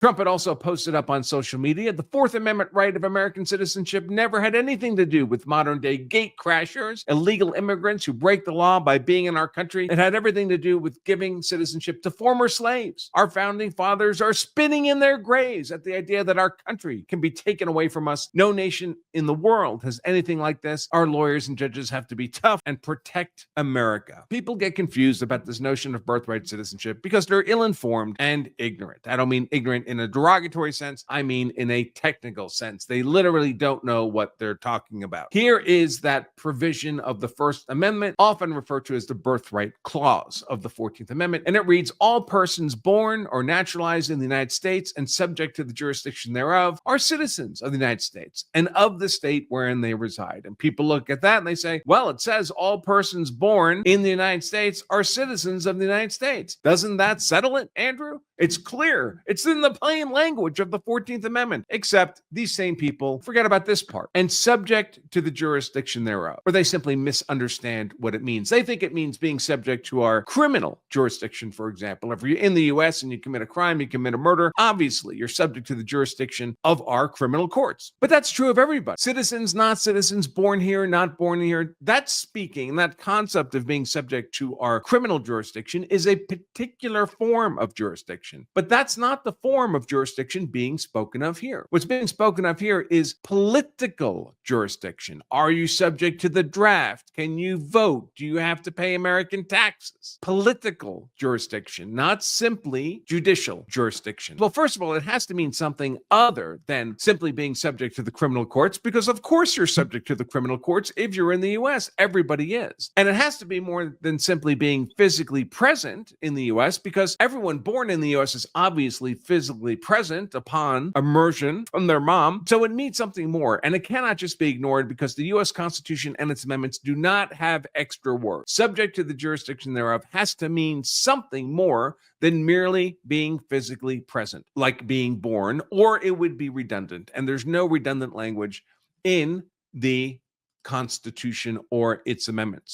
Trump had also posted up on social media, the Fourth Amendment right of American citizenship never had anything to do with modern-day gate crashers, illegal immigrants who break the law by being in our country. It had everything to do with giving citizenship to former slaves. Our founding fathers are spinning in their graves at the idea that our country can be taken away from us. No nation in the world has anything like this. Our lawyers and judges have to be tough and protect America. People get confused about this notion of birthright citizenship because they're ill-informed and ignorant. I don't mean ignorant in a derogatory sense. I mean in a technical sense. They literally don't know what they're talking about. Here is that provision of the First Amendment, often referred to as the Birthright Clause of the 14th Amendment, and it reads, all persons born or naturalized in the United States and subject to the jurisdiction thereof are citizens of the United States and of the state wherein they reside. And people look at that and they say, well, it says all persons born in the United States are citizens of the United States. Doesn't that settle it, Andrew? It's clear. It's in the plain language of the 14th Amendment, except these same people forget about this part, and subject to the jurisdiction thereof, or they simply misunderstand what it means. They think it means being subject to our criminal jurisdiction, for example. If you're in the U.S. and you commit a crime, you commit a murder, obviously you're subject to the jurisdiction of our criminal courts. But that's true of everybody. Citizens, not citizens, born here, not born here. That's speaking, that concept of being subject to our criminal jurisdiction is a particular form of jurisdiction. But that's not the form of jurisdiction being spoken of here. What's being spoken of here is political jurisdiction. Are you subject to the draft? Can you vote? Do you have to pay American taxes? Political jurisdiction, not simply judicial jurisdiction. Well, first of all, it has to mean something other than simply being subject to the criminal courts, because of course you're subject to the criminal courts if you're in the U.S. Everybody is. And it has to be more than simply being physically present in the U.S., because everyone born in the U.S. is obviously physically present upon immersion from their mom. So it means something more, and it cannot just be ignored because the U.S. Constitution and its amendments do not have extra words. Subject to the jurisdiction thereof has to mean something more than merely being physically present, like being born, or it would be redundant. And there's no redundant language in the Constitution or its amendments.